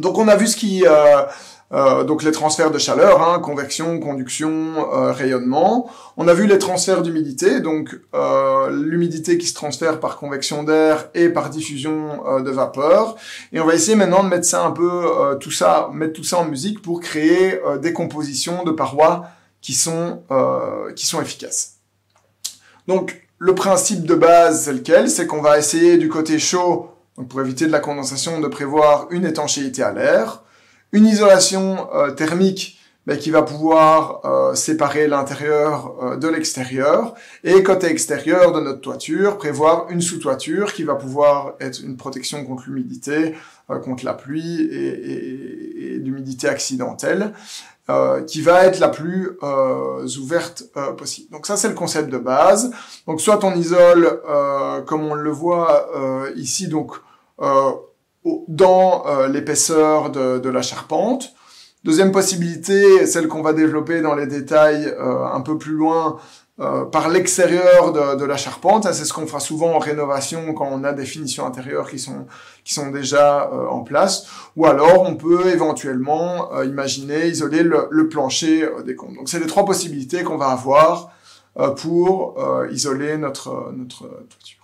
Donc on a vu donc les transferts de chaleur, hein, convection, conduction, rayonnement. On a vu les transferts d'humidité, donc l'humidité qui se transfère par convection d'air et par diffusion de vapeur. Et on va essayer maintenant de mettre ça un peu, mettre tout ça en musique pour créer des compositions de parois qui sont efficaces. Donc le principe de base c'est lequel? C'est qu'on va essayer du côté chaud, donc pour éviter de la condensation, de prévoir une étanchéité à l'air. Une isolation thermique qui va pouvoir séparer l'intérieur de l'extérieur. Et côté extérieur de notre toiture, prévoir une sous-toiture qui va pouvoir être une protection contre l'humidité, contre la pluie et l'humidité accidentelle, qui va être la plus ouverte possible. Donc ça, c'est le concept de base. Donc soit on isole, comme on le voit ici, donc dans l'épaisseur de la charpente. Deuxième possibilité, celle qu'on va développer dans les détails un peu plus loin, par l'extérieur de la charpente. C'est ce qu'on fera souvent en rénovation quand on a des finitions intérieures qui sont déjà en place. Ou alors, on peut éventuellement imaginer isoler le plancher des combles. Donc, c'est les trois possibilités qu'on va avoir pour isoler notre toiture.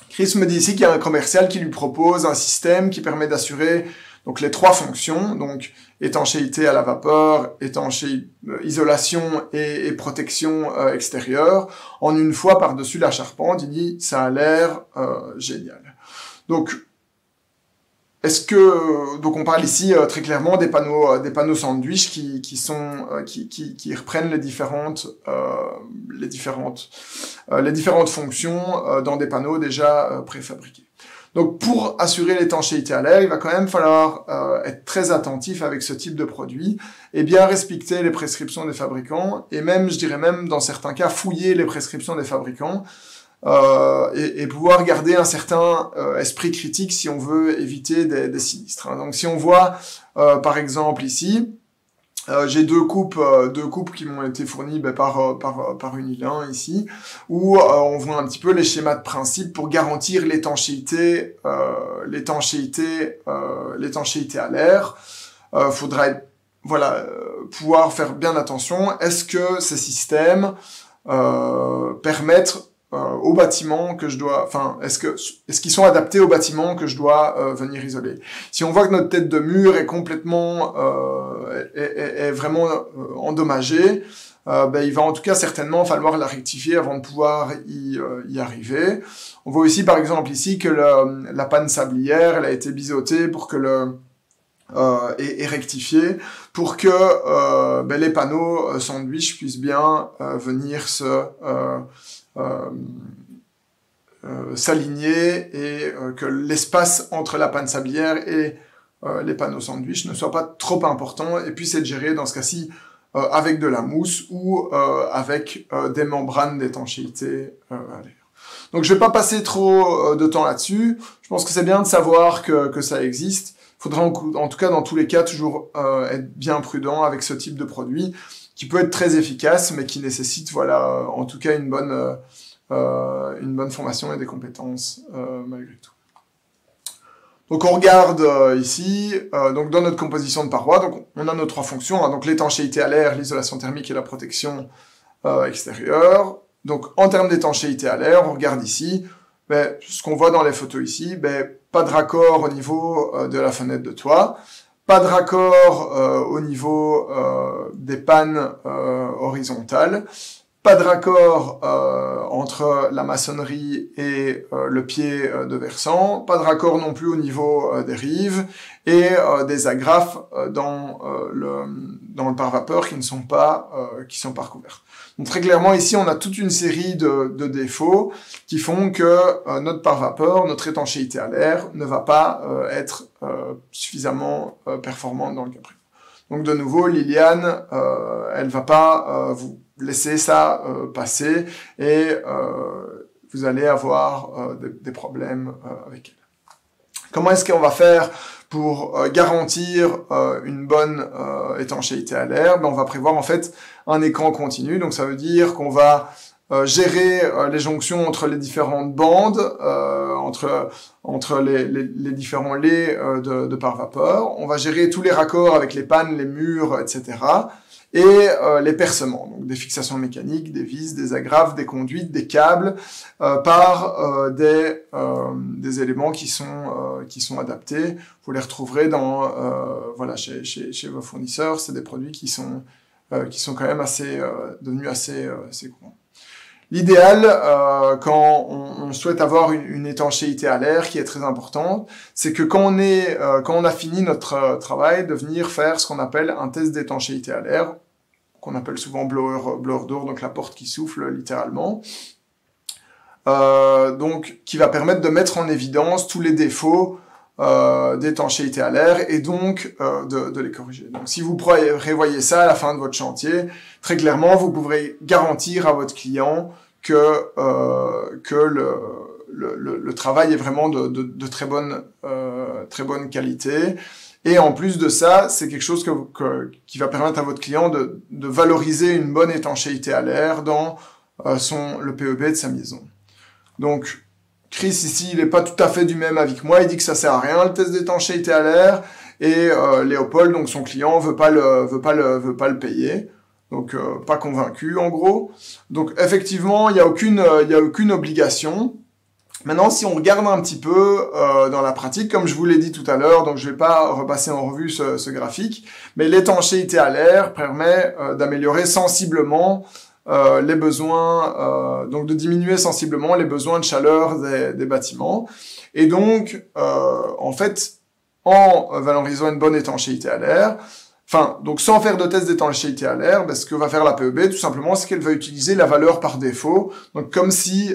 Chris me dit ici qu'il y a un commercial qui lui propose un système qui permet d'assurer donc les trois fonctions, donc étanchéité à la vapeur, isolation et protection extérieure, en une fois par-dessus la charpente. Il dit ça a l'air génial. Donc donc on parle ici très clairement des panneaux sandwich qui reprennent les différentes fonctions dans des panneaux déjà préfabriqués. Donc pour assurer l'étanchéité à l'air, il va quand même falloir être très attentif avec ce type de produit et bien respecter les prescriptions des fabricants et même, je dirais même dans certains cas, fouiller les prescriptions des fabricants et pouvoir garder un certain esprit critique si on veut éviter des sinistres. Donc si on voit par exemple ici, j'ai deux coupes qui m'ont été fournies par Unilin ici, où on voit un petit peu les schémas de principe pour garantir l'étanchéité à l'air. Faudra pouvoir faire bien attention. Est-ce que ces systèmes permettent aux bâtiments que je dois, est-ce qu'ils sont adaptés aux bâtiments que je dois venir isoler? Si on voit que notre tête de mur est complètement, est vraiment endommagée, il va en tout cas certainement falloir la rectifier avant de pouvoir y arriver. On voit aussi par exemple ici que la panne sablière, elle a été biseautée pour que et rectifiée pour que les panneaux sandwich puissent bien venir s'aligner et que l'espace entre la panne sablière et les panneaux sandwich ne soit pas trop important et puisse être géré dans ce cas-ci avec de la mousse ou avec des membranes d'étanchéité à l'air. Donc je vais pas passer trop de temps là-dessus. Je pense que c'est bien de savoir que ça existe. Il faudra en tout cas dans tous les cas toujours être bien prudent avec ce type de produit qui peut être très efficace mais qui nécessite en tout cas une bonne formation et des compétences malgré tout. Donc on regarde ici, donc dans notre composition de parois, donc on a nos trois fonctions, donc l'étanchéité à l'air, l'isolation thermique et la protection extérieure. Donc en termes d'étanchéité à l'air, on regarde ici, ce qu'on voit dans les photos ici, pas de raccord au niveau de la fenêtre de toit, pas de raccord au niveau des pannes horizontales, pas de raccord entre la maçonnerie et le pied de versant, pas de raccord non plus au niveau des rives et des agrafes dans le pare-vapeur qui sont pas recouvertes. Donc très clairement ici on a toute une série de défauts qui font que notre pare-vapeur, notre étanchéité à l'air ne va pas être suffisamment performante dans le cas présent. Donc de nouveau Liliane, elle va pas vous laisser ça passer et vous allez avoir des problèmes avec elle. Comment est-ce qu'on va faire pour garantir une bonne étanchéité à l'air? On va prévoir en fait un écran continu, donc ça veut dire qu'on va gérer les jonctions entre les différentes bandes, entre les différents laits de pare-vapeur. On va gérer tous les raccords avec les pannes, les murs, etc. Et les percements, donc des fixations mécaniques, des vis, des agrafes, des conduites, des câbles, par des éléments qui sont adaptés. Vous les retrouverez dans chez vos fournisseurs. C'est des produits qui sont quand même devenus assez courants. L'idéal, quand on souhaite avoir une étanchéité à l'air qui est très importante, c'est que quand on a fini notre travail, de venir faire ce qu'on appelle un test d'étanchéité à l'air, qu'on appelle souvent blower door, donc la porte qui souffle littéralement, donc qui va permettre de mettre en évidence tous les défauts d'étanchéité à l'air et donc de les corriger. Donc si vous prévoyez ça à la fin de votre chantier, très clairement vous pourrez garantir à votre client que le travail est vraiment de très bonne qualité. Et en plus de ça, c'est quelque chose qui va permettre à votre client de valoriser une bonne étanchéité à l'air dans le PEB de sa maison. Donc Chris ici, il n'est pas tout à fait du même avis que moi. Il dit que ça sert à rien le test d'étanchéité à l'air, et Léopold, donc son client, veut pas le payer. Donc pas convaincu en gros. Donc effectivement, il y a aucune obligation. Maintenant, si on regarde un petit peu dans la pratique, comme je vous l'ai dit tout à l'heure, donc je vais pas repasser en revue ce graphique, mais l'étanchéité à l'air permet d'améliorer sensiblement les besoins, donc de diminuer sensiblement les besoins de chaleur des bâtiments. Et donc, en fait, en valorisant une bonne étanchéité à l'air, donc sans faire de test d'étanchéité à l'air, ce que va faire la PEB, tout simplement, c'est qu'elle va utiliser la valeur par défaut, donc comme si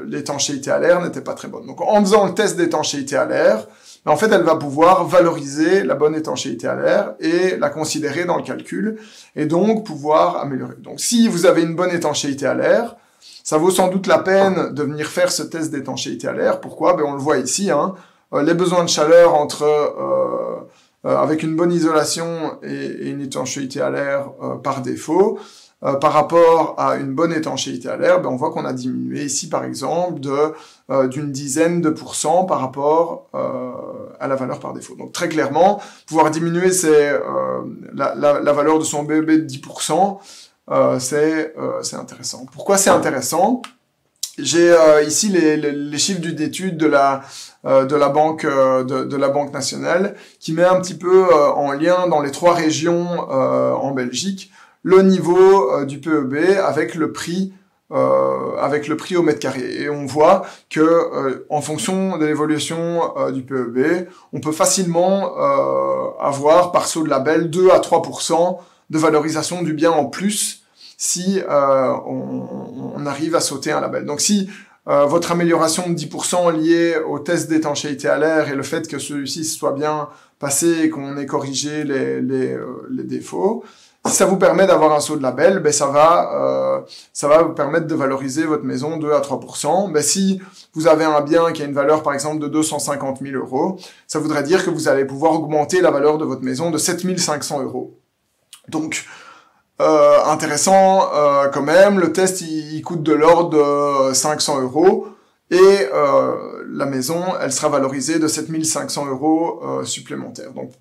l'étanchéité à l'air n'était pas très bonne. Donc en faisant le test d'étanchéité à l'air, en fait, elle va pouvoir valoriser la bonne étanchéité à l'air et la considérer dans le calcul, et donc pouvoir améliorer. Donc si vous avez une bonne étanchéité à l'air, ça vaut sans doute la peine de venir faire ce test d'étanchéité à l'air. Pourquoi ? On le voit ici, les besoins de chaleur avec une bonne isolation et une étanchéité à l'air par défaut, par rapport à une bonne étanchéité à l'air, on voit qu'on a diminué ici, par exemple, d'une dizaine de % par rapport à la valeur par défaut. Donc très clairement, pouvoir diminuer la valeur de son BEB de 10%, c'est intéressant. Pourquoi c'est intéressant ? J'ai ici les chiffres d'une étude de la banque nationale qui met un petit peu en lien dans les 3 régions en Belgique le niveau du PEB avec le prix au mètre carré. Et on voit que en fonction de l'évolution du PEB, on peut facilement avoir par saut de label 2 à 3% de valorisation du bien en plus si on arrive à sauter un label. Donc si votre amélioration de 10% liée au test d'étanchéité à l'air et le fait que celui-ci soit bien passé et qu'on ait corrigé les défauts, si ça vous permet d'avoir un saut de label, ça va vous permettre de valoriser votre maison 2 à 3%. Si vous avez un bien qui a une valeur par exemple de 250 000 €, ça voudrait dire que vous allez pouvoir augmenter la valeur de votre maison de 7 500 €. Donc intéressant quand même, le test il coûte de l'ordre de 500 € et la maison elle sera valorisée de 7 500 € supplémentaires. Donc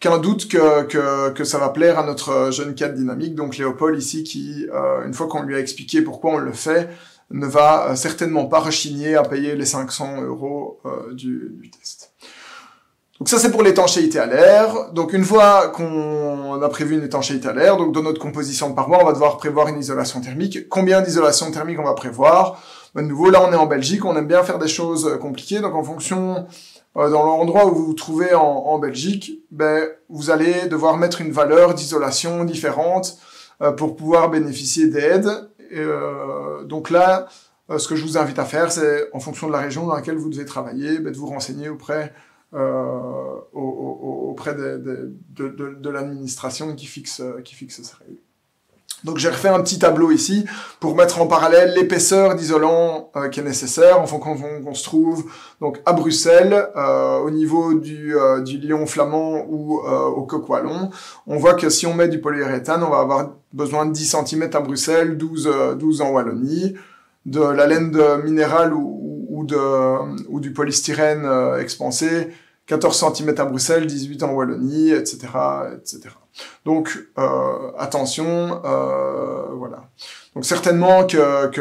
aucun doute que ça va plaire à notre jeune cadre dynamique, donc Léopold ici qui, une fois qu'on lui a expliqué pourquoi on le fait, ne va certainement pas rechigner à payer les 500 € du test. Donc ça c'est pour l'étanchéité à l'air. Donc une fois qu'on a prévu une étanchéité à l'air, donc dans notre composition de parois, on va devoir prévoir une isolation thermique. Combien d'isolation thermique on va prévoir ? De nouveau, là on est en Belgique, on aime bien faire des choses compliquées, donc en fonction dans l'endroit où vous vous trouvez en Belgique, vous allez devoir mettre une valeur d'isolation différente pour pouvoir bénéficier d'aide. Donc là, ce que je vous invite à faire, c'est en fonction de la région dans laquelle vous devez travailler, de vous renseigner auprès de l'administration qui fixe ces règles. Donc j'ai refait un petit tableau ici pour mettre en parallèle l'épaisseur d'isolant qui est nécessaire en fonction qu'on se trouve donc à Bruxelles, au niveau du lion flamand ou au coq wallon. On voit que si on met du polyuréthane, on va avoir besoin de 10 cm à Bruxelles, 12 en Wallonie. De la laine minérale ou du polystyrène expansé, 14 cm à Bruxelles, 18 en Wallonie, etc., etc. Donc, attention, voilà. Donc, certainement que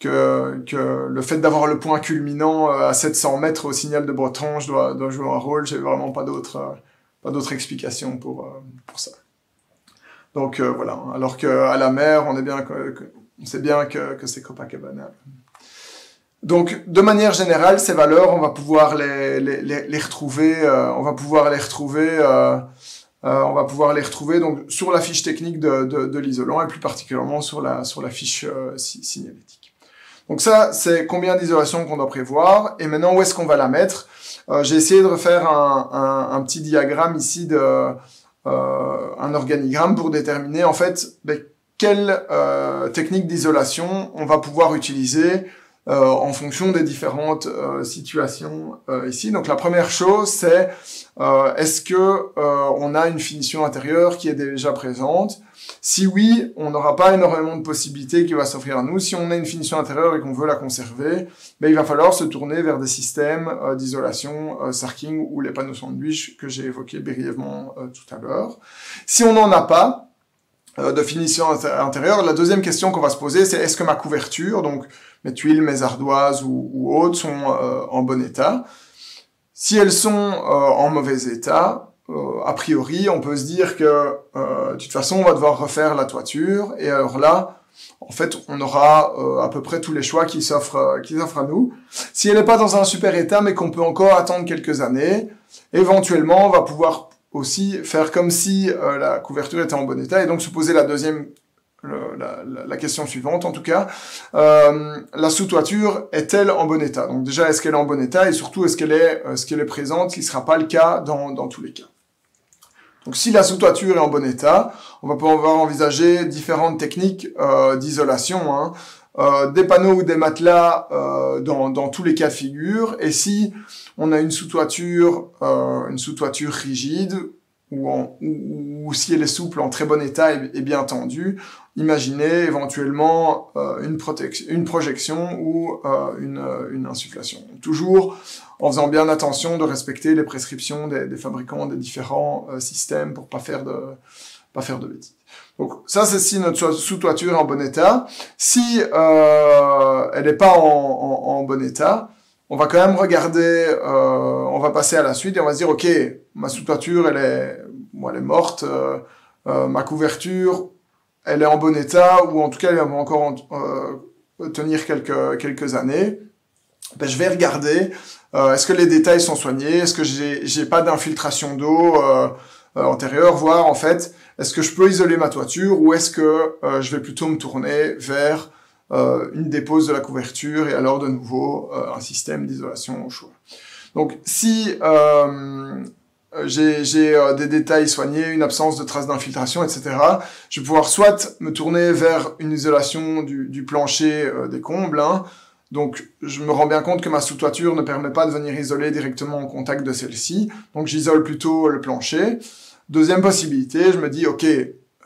le fait d'avoir le point culminant à 700 mètres au signal de Brettange doit jouer un rôle. J'ai vraiment pas d'autre explication pour ça. Donc, voilà. Alors qu'à la mer, on sait bien que c'est Copacabana. Donc, de manière générale, ces valeurs, on va pouvoir les retrouver. On va pouvoir les retrouver donc sur la fiche technique de l'isolant et plus particulièrement sur la fiche signalétique. Donc ça, c'est combien d'isolation qu'on doit prévoir. Et maintenant, où est-ce qu'on va la mettre? J'ai essayé de refaire un petit diagramme ici un organigramme pour déterminer en fait quelle technique d'isolation on va pouvoir utiliser en fonction des différentes situations ici. Donc la première chose, c'est est-ce que on a une finition intérieure qui est déjà présente? Si oui, on n'aura pas énormément de possibilités qui va s'offrir à nous. Si on a une finition intérieure et qu'on veut la conserver, il va falloir se tourner vers des systèmes d'isolation Sarking ou les panneaux sandwich que j'ai évoqués brièvement tout à l'heure. Si on n'en a pas de finition intérieure, la deuxième question qu'on va se poser, c'est est-ce que ma couverture, donc mes tuiles, mes ardoises ou autres, sont en bon état? Si elles sont en mauvais état, a priori, on peut se dire que de toute façon, on va devoir refaire la toiture. Et alors là, en fait, on aura à peu près tous les choix qui s'offrent à nous. Si elle n'est pas dans un super état, mais qu'on peut encore attendre quelques années, éventuellement, on va pouvoir aussi faire comme si la couverture était en bon état et donc se poser la question suivante, en tout cas, la sous-toiture est-elle en bon état? Donc déjà, est-ce qu'elle est en bon état et surtout, est-ce qu'elle est présente, ce qui ne sera pas le cas dans tous les cas. Donc si la sous-toiture est en bon état, on va pouvoir envisager différentes techniques d'isolation, des panneaux ou des matelas dans tous les cas de figure, et si on a une sous-toiture rigide, ou si elle est souple, en très bon état et bien tendue, imaginez éventuellement une projection ou une insufflation. Toujours en faisant bien attention de respecter les prescriptions des fabricants des différents systèmes pour pas faire de bêtises. Donc ça, c'est si notre sous-toiture est en bon état. Si elle n'est pas en bon état, on va quand même regarder, on va passer à la suite et on va se dire, ok, ma sous-toiture, elle est morte, ma couverture, elle est en bon état, ou en tout cas, elle va encore tenir quelques années. Je vais regarder, est-ce que les détails sont soignés, est-ce que j'ai pas d'infiltration d'eau antérieure, voir en fait, est-ce que je peux isoler ma toiture, ou est-ce que je vais plutôt me tourner vers une dépose de la couverture et alors de nouveau un système d'isolation au choix. Donc si j'ai des détails soignés, une absence de traces d'infiltration, etc., je vais pouvoir soit me tourner vers une isolation du plancher des combles, donc je me rends bien compte que ma sous-toiture ne permet pas de venir isoler directement en contact de celle-ci, donc j'isole plutôt le plancher. Deuxième possibilité, je me dis, ok,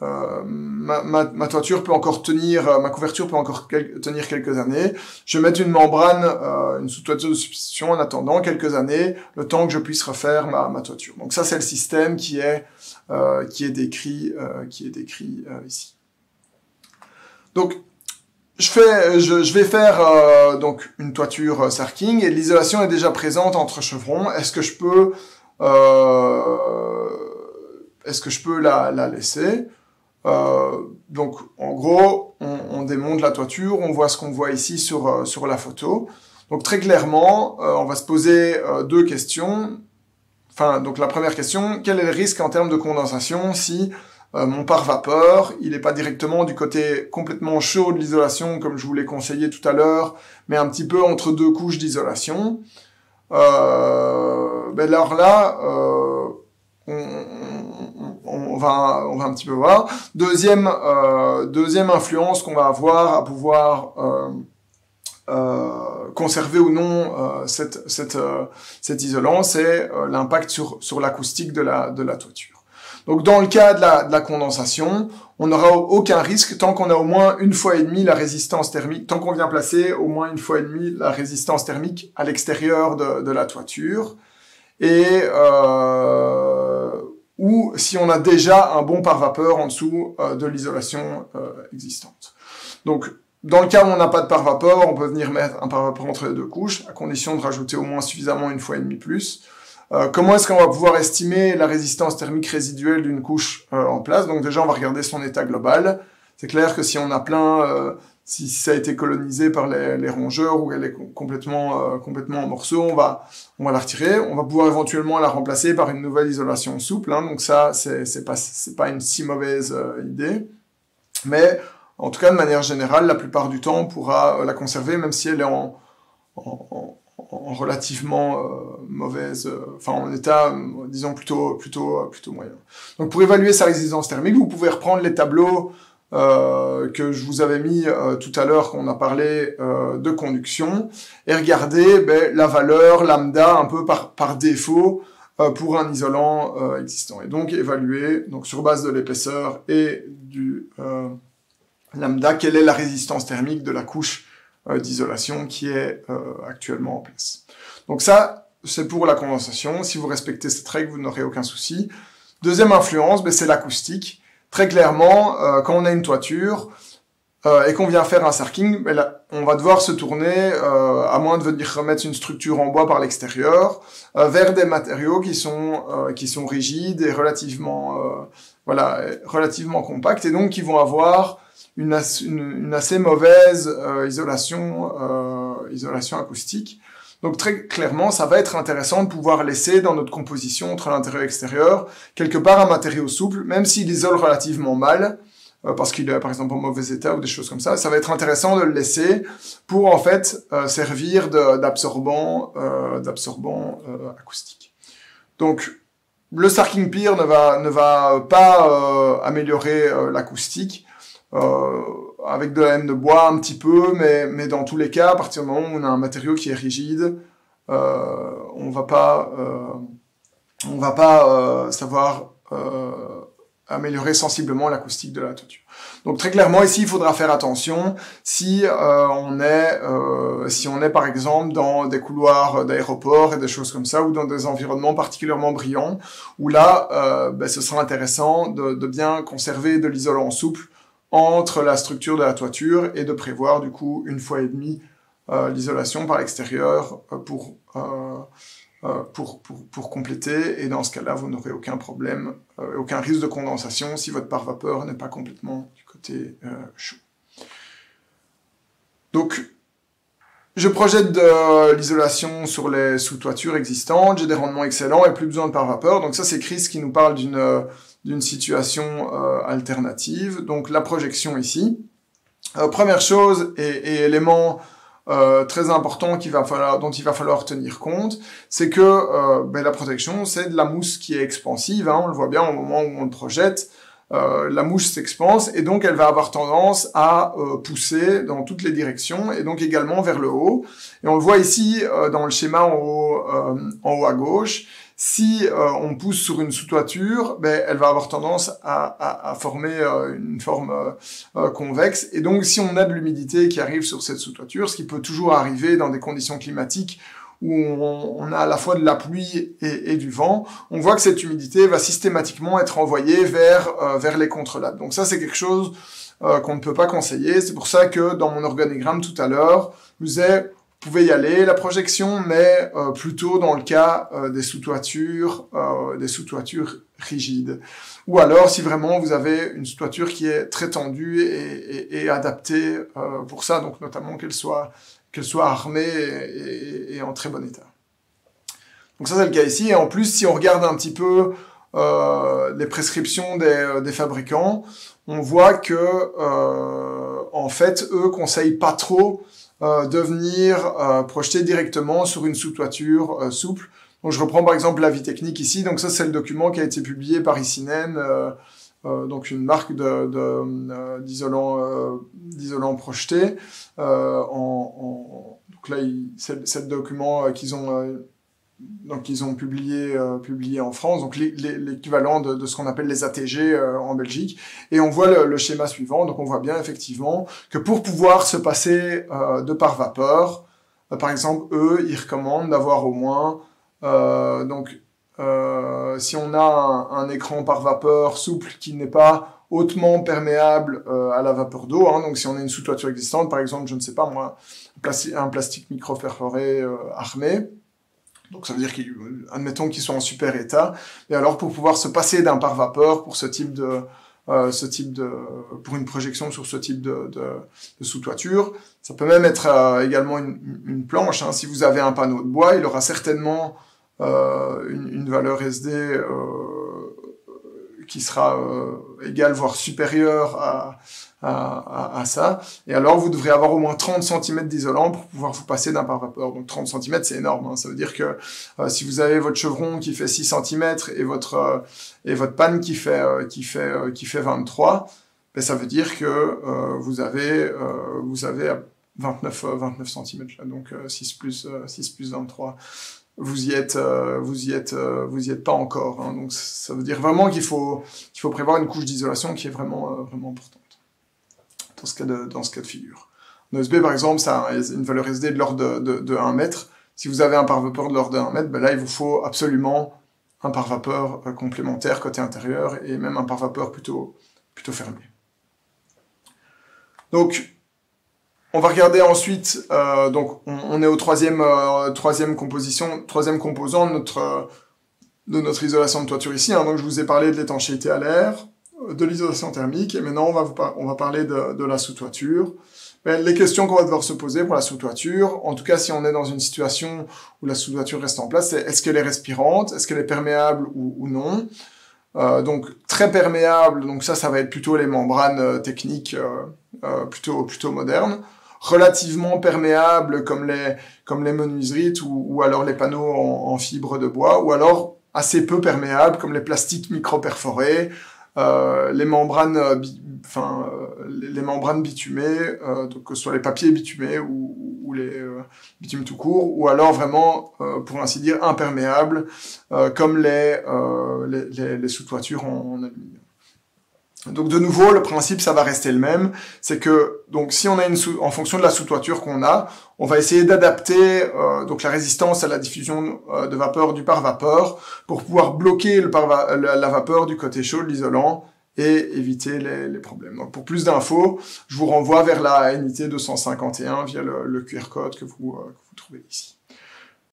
ma toiture peut encore tenir, ma couverture peut encore tenir quelques années. Je vais mettre une membrane, une sous-toiture de substitution en attendant quelques années, le temps que je puisse refaire ma toiture. Donc ça, c'est le système qui est décrit ici. Donc je vais faire donc une toiture Sarking et l'isolation est déjà présente entre chevrons. Est-ce que je peux la laisser? Donc, en gros, on démonte la toiture, on voit ce qu'on voit ici sur la photo. Donc, très clairement, on va se poser deux questions. Enfin, donc la première question, quel est le risque en termes de condensation si mon pare-vapeur, il n'est pas directement du côté complètement chaud de l'isolation, comme je vous l'ai conseillé tout à l'heure, mais un petit peu entre deux couches d'isolation. Alors là, on va un petit peu voir. Deuxième influence qu'on va avoir à pouvoir conserver ou non cet isolant, c'est l'impact sur l'acoustique de la toiture. Donc dans le cas de la condensation, on n'aura aucun risque tant qu'on a au moins une fois et demie la résistance thermique, tant qu'on vient placer au moins une fois et demie la résistance thermique à l'extérieur de la toiture, et ou si on a déjà un bon pare-vapeur en dessous de l'isolation existante. Donc dans le cas où on n'a pas de pare-vapeur, on peut venir mettre un pare-vapeur entre les deux couches, à condition de rajouter au moins suffisamment une fois et demie plus. Comment est-ce qu'on va pouvoir estimer la résistance thermique résiduelle d'une couche en place? Donc déjà, on va regarder son état global. C'est clair que si on a plein, si ça a été colonisé par les rongeurs ou qu'elle est complètement en morceaux, on va la retirer. On va pouvoir éventuellement la remplacer par une nouvelle isolation souple. Hein, donc ça, c'est pas une si mauvaise idée. Mais en tout cas, de manière générale, la plupart du temps, on pourra la conserver, même si elle est en relativement mauvaise, en état, disons, plutôt moyen. Donc, pour évaluer sa résistance thermique, vous pouvez reprendre les tableaux que je vous avais mis tout à l'heure quand on a parlé de conduction, et regarder la valeur lambda un peu par défaut pour un isolant existant. Et donc, évaluer, donc, sur base de l'épaisseur et du lambda, quelle est la résistance thermique de la couche d'isolation qui est actuellement en place. Donc ça, c'est pour la condensation. Si vous respectez cette règle, vous n'aurez aucun souci. Deuxième influence, c'est l'acoustique. Très clairement, quand on a une toiture et qu'on vient faire un sarking, on va devoir se tourner, à moins de venir remettre une structure en bois par l'extérieur, vers des matériaux qui sont rigides et relativement compacts, et donc qui vont avoir une assez mauvaise isolation acoustique. Donc très clairement, ça va être intéressant de pouvoir laisser dans notre composition entre l'intérieur et l'extérieur quelque part un matériau souple, même s'il isole relativement mal, parce qu'il est par exemple en mauvais état ou des choses comme ça. Ça va être intéressant de le laisser pour en fait servir d'absorbant acoustique. Donc le sarking pier ne va pas améliorer l'acoustique. Avec de la laine de bois un petit peu, mais dans tous les cas, à partir du moment où on a un matériau qui est rigide, on va pas savoir améliorer sensiblement l'acoustique de la toiture. Donc très clairement ici, il faudra faire attention si on est par exemple dans des couloirs d'aéroport et des choses comme ça, ou dans des environnements particulièrement brillants, où là, ce sera intéressant de bien conserver de l'isolant souple entre la structure de la toiture et de prévoir du coup une fois et demie l'isolation par l'extérieur pour compléter, et dans ce cas-là vous n'aurez aucun problème, aucun risque de condensation si votre pare-vapeur n'est pas complètement du côté chaud. Donc je projette de l'isolation sur les sous-toitures existantes, j'ai des rendements excellents et plus besoin de pare-vapeur. Donc ça c'est Chris qui nous parle d'une situation alternative. Donc la projection ici. Première chose et élément très important dont il va falloir tenir compte, c'est que la projection, c'est de la mousse qui est expansive. Hein, on le voit bien au moment où on le projette. La mousse s'expanse et donc elle va avoir tendance à pousser dans toutes les directions et donc également vers le haut. Et on le voit ici dans le schéma en haut à gauche. Si on pousse sur une sous-toiture, elle va avoir tendance à former une forme convexe. Et donc, si on a de l'humidité qui arrive sur cette sous-toiture, ce qui peut toujours arriver dans des conditions climatiques où on a à la fois de la pluie et du vent, on voit que cette humidité va systématiquement être envoyée vers les contrelates. Donc ça, c'est quelque chose qu'on ne peut pas conseiller. C'est pour ça que dans mon organigramme tout à l'heure, je vous disais, vous pouvez y aller, la projection, mais plutôt dans le cas des sous-toitures rigides. Ou alors, si vraiment vous avez une sous-toiture qui est très tendue et adaptée pour ça, donc notamment qu'elle soit armée et en très bon état. Donc ça, c'est le cas ici. Et en plus, si on regarde un petit peu les prescriptions des fabricants, on voit que, en fait, eux conseillent pas trop de venir projeter directement sur une sous-toiture souple. Donc je reprends par exemple l'avis technique ici. Donc ça c'est le document qui a été publié par Icinen, donc une marque d'isolant projeté. Donc là c'est le document qu'ils ont publié en France, donc l'équivalent de ce qu'on appelle les ATG en Belgique. Et on voit le schéma suivant. Donc on voit bien effectivement que pour pouvoir se passer de pare-vapeur, par exemple, eux, ils recommandent d'avoir au moins si on a un écran pare-vapeur souple qui n'est pas hautement perméable à la vapeur d'eau, hein, donc si on a une sous-toiture existante, par exemple, je ne sais pas moi, un plastique micro-perforé armé, donc ça veut dire admettons qu'il soit en super état, et alors pour pouvoir se passer d'un pare-vapeur pour pour une projection sur ce type de sous-toiture, ça peut même être également une planche, hein. Si vous avez un panneau de bois, il aura certainement une valeur SD qui sera égale voire supérieure à ça, et alors vous devrez avoir au moins 30 cm d'isolant pour pouvoir vous passer d'un pare-vapeur. Donc 30 cm c'est énorme, hein. Ça veut dire que si vous avez votre chevron qui fait 6 cm et votre panne qui fait 23, ben ça veut dire que vous avez 29 cm là, donc 6 plus 23. Vous y êtes pas encore, hein. Donc ça veut dire vraiment qu'il faut prévoir une couche d'isolation qui est vraiment importante dans ce cas de figure. En ESB par exemple, ça a une valeur SD de l'ordre de 1 mètre. Si vous avez un pare-vapeur de l'ordre de 1 mètre, ben là il vous faut absolument un pare-vapeur complémentaire côté intérieur et même un pare-vapeur plutôt fermé. Donc on va regarder ensuite, donc on est au troisième composant de notre isolation de toiture ici, hein. Donc je vous ai parlé de l'étanchéité à l'air, de l'isolation thermique, et maintenant on va parler de la sous-toiture. Les questions qu'on va devoir se poser pour la sous-toiture, en tout cas si on est dans une situation où la sous-toiture reste en place, c'est est-ce qu'elle est respirante, est-ce qu'elle est perméable ou non. Donc très perméable, donc ça va être plutôt les membranes techniques plutôt modernes. Relativement perméables comme les menuiseries ou alors les panneaux en fibre de bois, ou alors assez peu perméables comme les plastiques micro-perforés, les membranes bitumées, donc que ce soit les papiers bitumés ou les bitumes tout court, ou alors vraiment, pour ainsi dire, imperméables, comme les sous-toitures en aluminium. Donc de nouveau, le principe, ça va rester le même, c'est que donc si on a en fonction de la sous-toiture qu'on a, on va essayer d'adapter donc la résistance à la diffusion de vapeur du pare-vapeur pour pouvoir bloquer la vapeur du côté chaud de l'isolant et éviter les problèmes. Donc pour plus d'infos, je vous renvoie vers la NIT 251 via le QR code que vous trouvez ici.